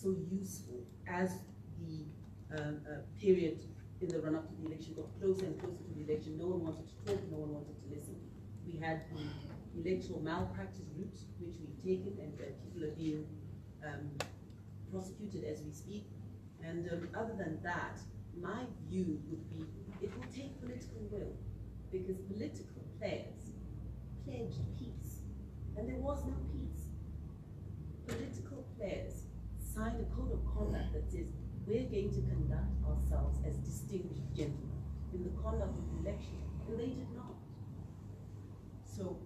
so useful as the period in the run-up to the election got closer and closer to the election. No one wanted to talk, no one wanted to listen. We had the electoral malpractice route, which we've taken, and people are being prosecuted as we speak. And other than that, my view would be it will take political will, because political players pledged peace, and there was no peace. Political players signed a code of conduct that says we're going to conduct ourselves as distinguished gentlemen in the conduct of the election, and they did not. So,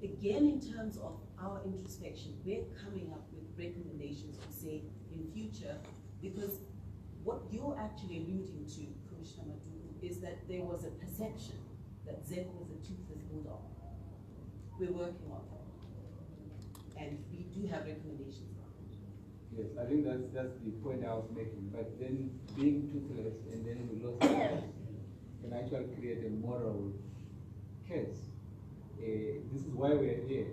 again, in terms of our introspection, we're coming up with recommendations to say in future, because what you're actually alluding to, Commissioner Madugu, is that there was a perception that ZEC was a toothless bulldog. We're working on that, and we do have recommendations. Yes, I think that's the point I was making. But then being toothless and then we lost life can actually create a moral case. This is why we're here.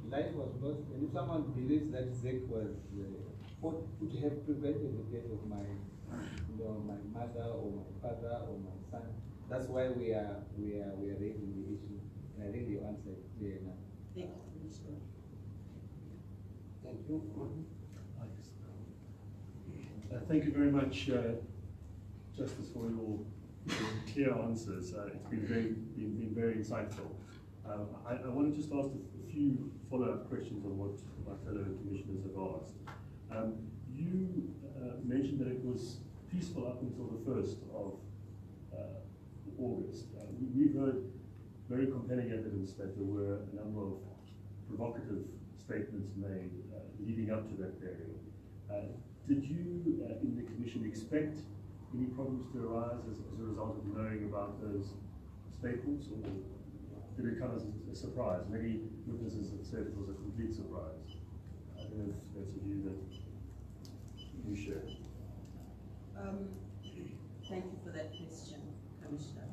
Life was lost, and if someone believes that ZEC was what would have prevented the death of my mother or my father or my son, that's why we are raising the issue. And I think you answered clear enough. Thank you, Commissioner. Thank you. Thank you very much, Justice, for your clear answers. It's been very insightful. I want to just ask a few follow-up questions on what my fellow commissioners have asked. You mentioned that it was peaceful up until the 1st of August. We've heard very compelling evidence that there were a number of provocative statements made leading up to that period. Did you, in the Commission, expect any problems to arise as a result of knowing about those statements, or did it come as a surprise? Many witnesses have said it was a complete surprise. I don't know if that's a view that you share. Thank you for that question, Commissioner.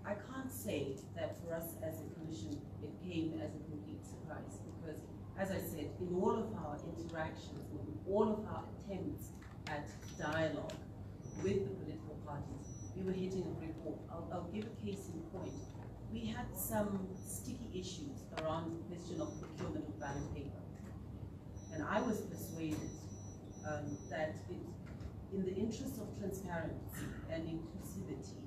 I can't say that for us as a Commission it came as a complete surprise, because, as I said, in all of our interactions, in all of our attempts at dialogue with the political parties, we were hitting a brick wall. I'll give a case in point. We had some sticky issues around the question of procurement of ballot paper. And I was persuaded that in the interest of transparency and inclusivity,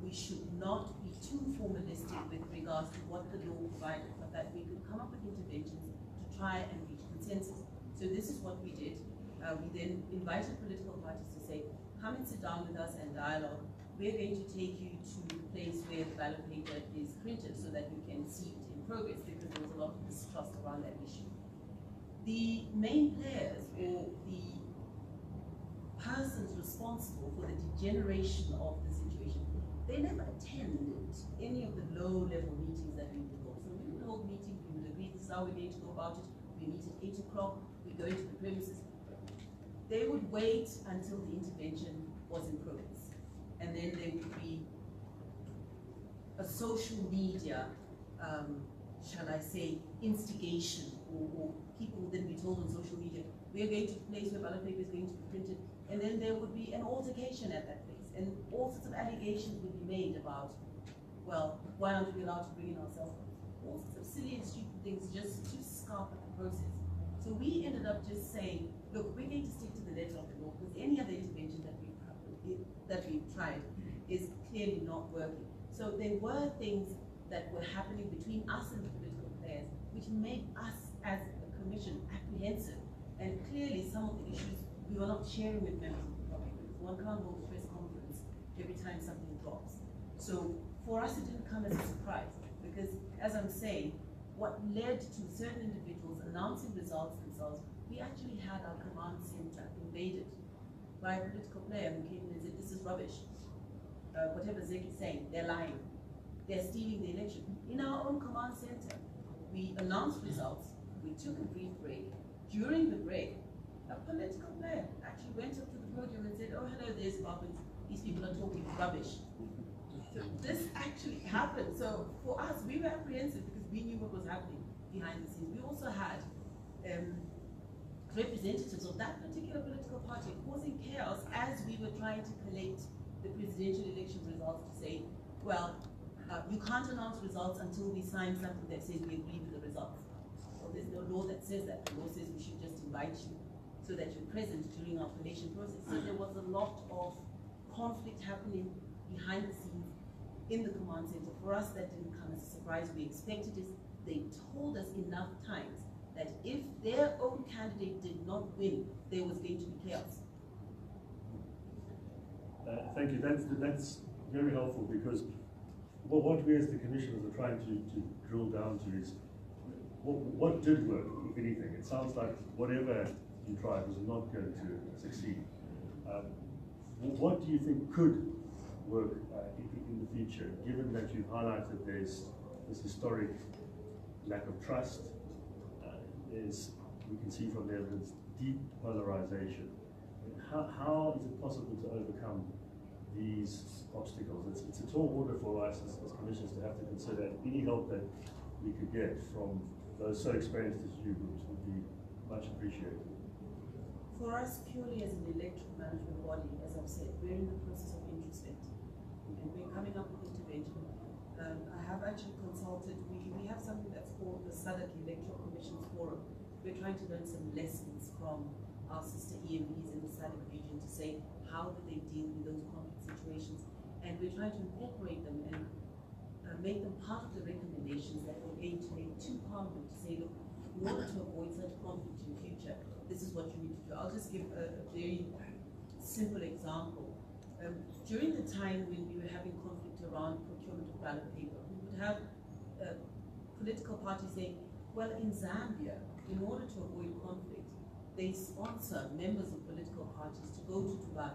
we should not be too formalistic with regards to what the law provided, but that we could come up with interventions to try and reach consensus. So this is what we did. We then invited political parties to say, come and sit down with us and dialogue. We're going to take you to the place where the ballot paper is printed so that you can see it in progress, because there was a lot of distrust around that issue. The main players, or the persons responsible for the degeneration of the situation, they never attended any of the low-level meetings that we would hold. So we would hold meetings, we would agree this is how we're going to go about it. We meet at 8 o'clock, we go into the premises. They would wait until the intervention was in progress. And then there would be a social media, shall I say, instigation, or people would then be told on social media, we are going to a place where ballot paper is going to be printed, and then there would be an altercation at that place, and all sorts of allegations would be made about, well, why aren't we allowed to bring in our cell phones? All sorts of silly and stupid things just to scarp at the process. So we ended up just saying, look, we're going to stick to the letter of the law, because any other intervention that we've tried is clearly not working. So there were things that were happening between us and the political players which made us as a commission apprehensive. And clearly some of the issues we were not sharing with members of the public. One can't hold a press conference every time something drops. So for us it didn't come as a surprise, because as I'm saying, what led to certain individuals announcing results themselves, we actually had our command center invaded by a political player who came in and said, this is rubbish. Whatever ZEC is saying, they're lying. They're stealing the election. In our own command center, we announced results. We took a brief break. During the break, a political player actually went up to the podium and said, oh, hello, there's Zimbabweans. These people are talking rubbish. So this actually happened. So for us, we were apprehensive because we knew what was happening behind the scenes. We also had representatives of that particular political party causing chaos as we were trying to collate the presidential election results to say, well, you can't announce results until we sign something that says we agree with the results. Well, there's no law that says that. The law says we should just invite you so that you're present during our collation process. So there was a lot of conflict happening behind the scenes in the command center. For us, that didn't come as a surprise. We expected it. They told us enough times that if their own candidate did not win, there was going to be chaos. Thank you. That's very helpful, because what we as the commissioners are trying to drill down to is what did work, if anything. It sounds like whatever you tried was not going to succeed. What do you think could work in the future, given that you've highlighted there's this historic lack of trust, we can see from the evidence, deep polarization. How is it possible to overcome these obstacles? It's a tall order for us as commissioners to have to consider. Any help that we could get from those so experienced as you would be much appreciated. For us, purely as an electoral management body, as I've said, we're in the process of introspecting, and we're coming up with intervention. I have actually consulted, we have something that's called the ZEC Electoral Commissions Forum. We're trying to learn some lessons from our sister EMBs in the SADC region to say, how do they deal with those conflict situations? And we're trying to incorporate them and make them part of the recommendations that we're going to make to Parliament to say, look, in order to avoid such conflict in the future, this is what you need to do. I'll just give a very simple example. During the time when we were having conflict around procurement of ballot paper, we would have political parties saying, well, in Zambia, in order to avoid conflict, they sponsor members of political parties to go to Dubai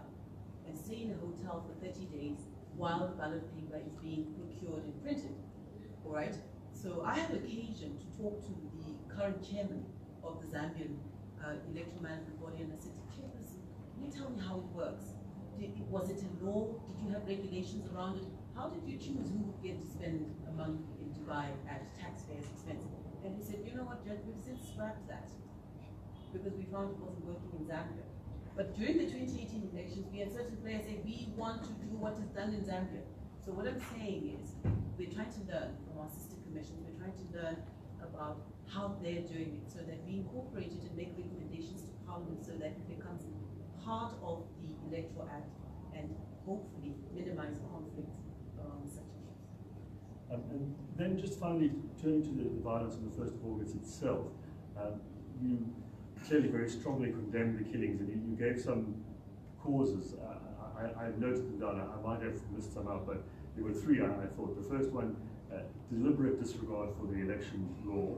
and stay in a hotel for 30 days while the ballot paper is being procured and printed. All right? So I had occasion to talk to the current chairman of the Zambian electoral management body, and I said, Chairperson, can you tell me how it works? Was it a law? Did you have regulations around it? How did you choose who would get to spend a month in Dubai at taxpayers' expense? And he said, you know what, Judge, we've since scrapped that because we found it wasn't working in Zambia. But during the 2018 elections, we had certain players say, we want to do what is done in Zambia. So what I'm saying is, we're trying to learn from our sister commissions, we're trying to learn about how they're doing it so that we incorporate it and make recommendations to Parliament so that it becomes part of the Electoral Act and hopefully minimize conflict around such issues. And then just finally, turning to the violence on the 1st of August itself, you clearly very strongly condemned the killings, and you gave some causes. I noted them down. I might have missed some out, but there were three, I thought. The first one, deliberate disregard for the election law.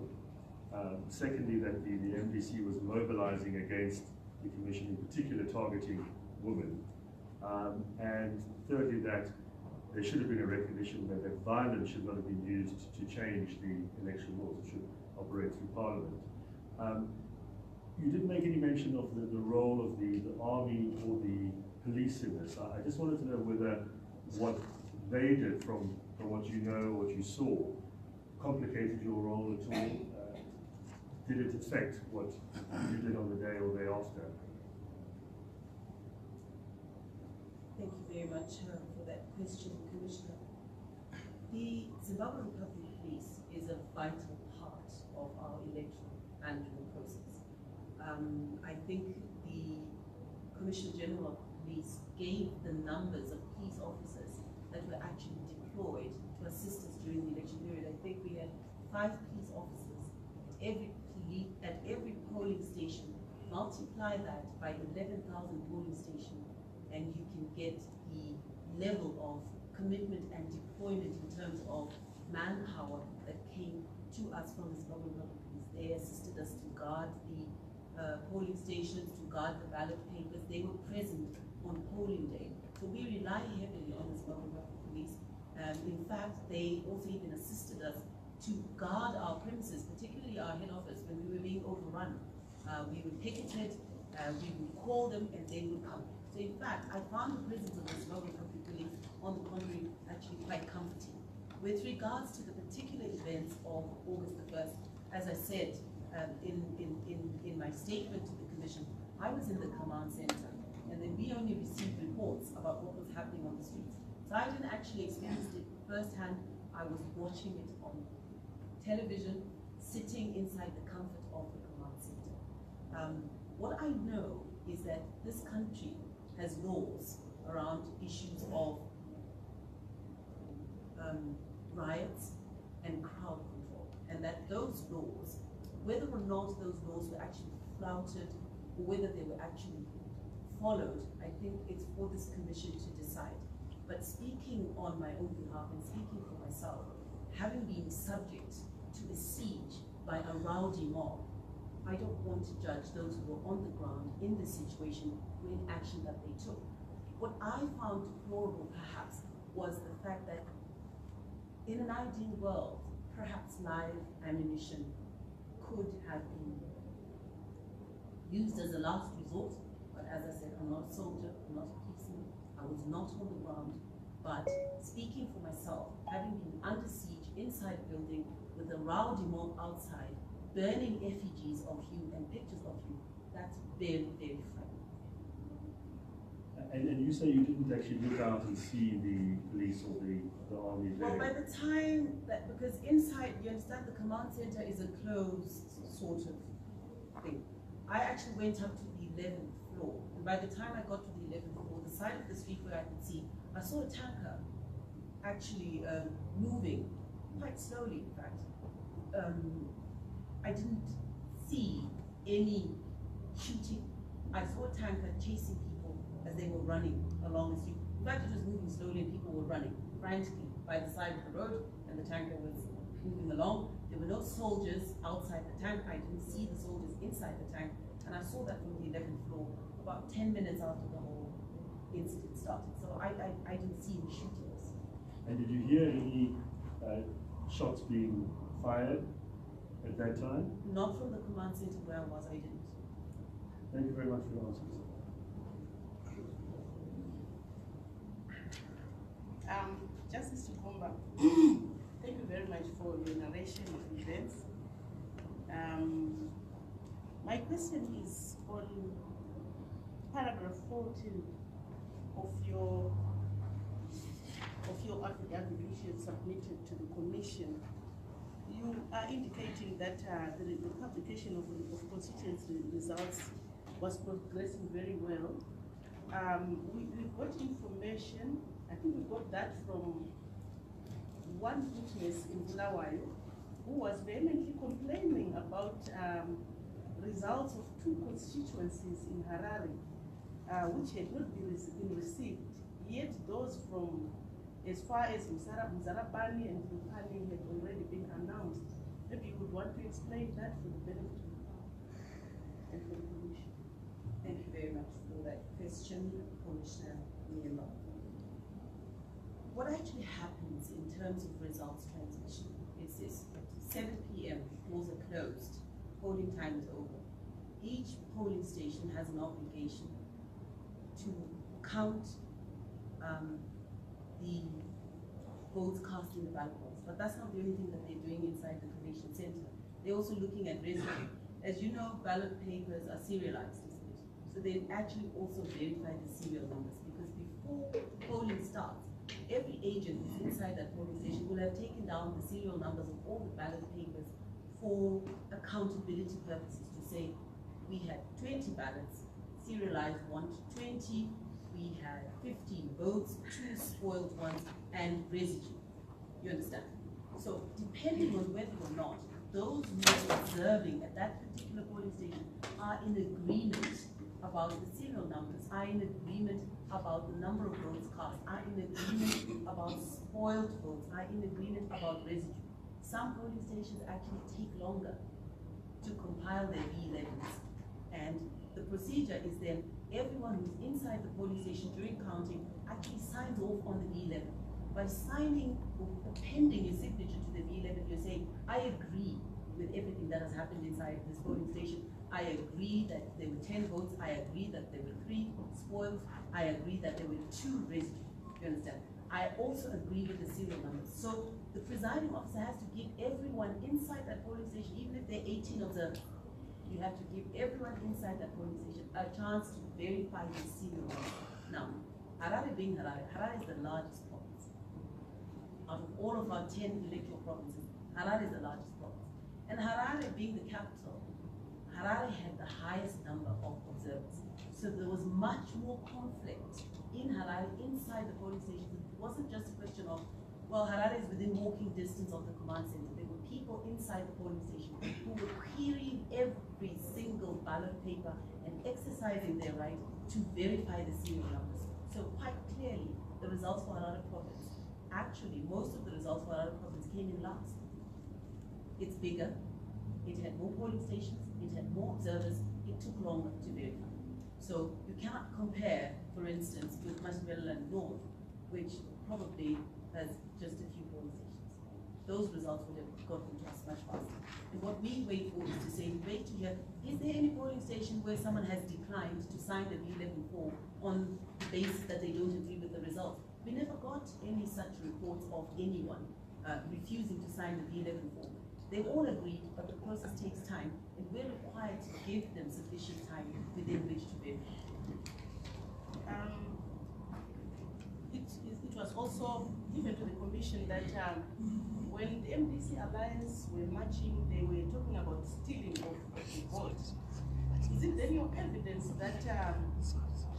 Secondly, that the MDC was mobilizing against the Commission, in particular targeting women. And thirdly, that there should have been a recognition that violence should not have been used to change the election laws. It should operate through Parliament. You didn't make any mention of the role of the army or the police in this. I just wanted to know whether what they did from what you know, what you saw, complicated your role at all. Did it affect what you did on the day or day after? Thank you very much for that question, Commissioner. The Zimbabwe Republic Police is a vital part of our electoral management process. I think the Commissioner General of Police gave the numbers of police officers that were actually deployed to assist us during the election period. I think we had 5 police officers at every polling station. Multiply that by 11,000 polling stations, and you can get the level of commitment and deployment in terms of manpower that came to us from the Zimbabwe Republic Police. They assisted us to guard the polling stations, to guard the ballot papers. They were present on polling day. So we rely heavily on the Zimbabwe Republic Police. In fact, they also even assisted us to guard our premises, particularly our head office, when we were being overrun. We were picketed, we would call them, and they would come. So in fact, I found the presence of the Zimbabwe Republic Police, on the contrary, actually quite comforting. With regards to the particular events of August the 1st, as I said in my statement to the Commission, I was in the command center, and then we only received reports about what was happening on the streets. So I didn't actually experience it firsthand. I was watching it on television, sitting inside the comfort of the command center. What I know is that this country has laws around issues of riots and crowd control, and that those laws, whether or not those laws were actually flouted or whether they were actually followed, I think it's for this commission to decide. But speaking on my own behalf and speaking for myself, having been subject to a siege by a rowdy mob, I don't want to judge those who were on the ground in this situation in action that they took. What I found deplorable, perhaps, was the fact that in an ideal world, perhaps live ammunition could have been used as a last resort. But as I said, I'm not a soldier, I'm not a policeman, I was not on the ground. But speaking for myself, having been under siege inside a building with a rowdy mob outside, burning effigies of you and pictures of you, that's very, very frightening. And you say you didn't actually look out and see the police or the army there? Well, by the time that, because inside, you understand, the command center is a closed sort of thing. I actually went up to the 11th floor, and by the time I got to the 11th floor, the side of the street where I could see, I saw a tanker actually moving quite slowly, in fact. I didn't see any shooting. I saw a tanker chasing people as they were running along the street. In fact, it was moving slowly and people were running frantically by the side of the road, and the tanker was moving along. There were no soldiers outside the tank. I didn't see the soldiers inside the tank, and I saw that from the 11th floor about 10 minutes after the whole incident started. So I didn't see any shootings. And did you hear any shots being fired at that time? Not from the command center where I was, I didn't. Thank you very much for your answers. Justice Chigumba, thank you very much for your narration of events. My question is on paragraph 14 of your affidavit which you submitted to the commission. You are indicating that the publication of constituency results was progressing very well. We got information, I think we got that from one witness in Bulawayo who was vehemently complaining about results of 2 constituencies in Harare which had not been received, yet those from as far as Mzarabani and Lupani had already been announced. Maybe you would want to explain that for the benefit of the public and for the Commission. Thank you very much for that question, Commissioner Miller. What actually happens in terms of results transmission is this: at 7 p.m. polls are closed, polling time is over. Each polling station has an obligation to count the votes cast in the ballot box. But that's not the only thing that they're doing inside the collation center. They're also looking at residue. As you know, ballot papers are serialized, isn't it? So they actually also verify the serial numbers, because before polling starts, every agent who's inside that polling station will have taken down the serial numbers of all the ballot papers for accountability purposes, to say we had 20 ballots, serialized 1 to 20, we had 15 votes, 2 spoiled ones, and residue. You understand? So depending on whether or not those who are observing at that particular polling station are in agreement about the serial numbers, are in agreement about the number of votes cast, are in agreement about spoiled votes, are in agreement about residue. Some polling stations actually take longer to compile their V11s, and the procedure is then everyone who's inside the polling station during counting actually signs off on the V11. By signing or appending your signature to the V11, you're saying, I agree with everything that has happened inside this polling station. I agree that there were 10 votes. I agree that there were 3 spoils. I agree that there were 2 residue. You understand? I also agree with the serial numbers. So the presiding officer has to give everyone inside that polling station, even if there are 18 of the you have to give everyone inside that polling station a chance to verify the serial number. Now, Harare being Harare, Harare is the largest province. Out of all of our 10 electoral provinces, Harare is the largest province. And Harare being the capital, Harare had the highest number of observers. So there was much more conflict in Harare inside the polling stations. It wasn't just a question of, well, Harare is within walking distance of the command center. There were people inside the polling station who were querying every single ballot paper and exercising their right to verify the serial numbers. So quite clearly, the results for Harare province, actually most of the results for Harare province came in last. It's bigger, it had more polling stations, it had more observers, it took longer to verify. So you cannot compare, for instance, with Massachusetts North, which probably has just a few polling stations. Those results would have gotten to us much faster. And what we wait for is to say, wait to hear, is there any polling station where someone has declined to sign the V11 form on the basis that they don't agree with the results? We never got any such reports of anyone refusing to sign the V11 form. They've all agreed, but the process takes time, and we're required to give them sufficient time within which to verify. It was also given to the commission that when the MDC Alliance were marching, they were talking about stealing of the vote. Is it then your evidence that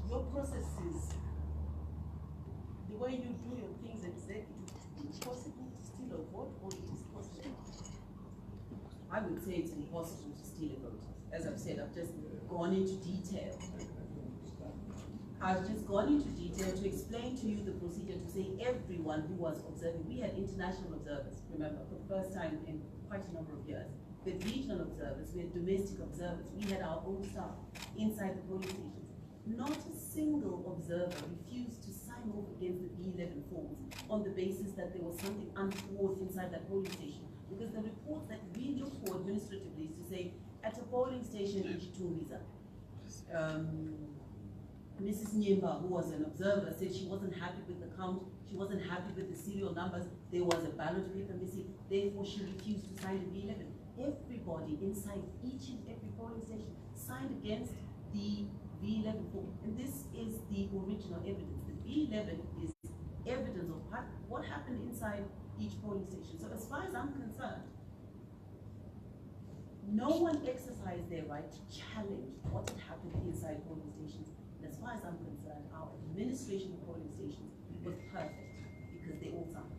your processes, the way you do your things at ZEC, it is possible to steal a vote, or it is possible? I would say it's impossible to steal a vote. As I've said, I've just gone into detail. I've just gone into detail to explain to you the procedure, to say everyone who was observing. We had international observers, remember, for the first time in quite a number of years. We had regional observers, we had domestic observers, we had our own staff inside the polling stations. Not a single observer refused to sign off against the V11 forms on the basis that there was something untoward inside that polling station. Because the reports that we look for administratively is to say, at a polling station in Chitumbiza, Mrs. Nyemba, who was an observer, said she wasn't happy with the count, she wasn't happy with the serial numbers, there was a ballot paper missing, therefore she refused to sign the V11. Everybody inside each and every polling station signed against the V11 form, and this is the original evidence. The V11 is evidence of what happened inside each polling station. So as far as I'm concerned, no one exercised their right to challenge what had happened inside polling stations. And as far as I'm concerned, our administration of polling stations was perfect because they all signed.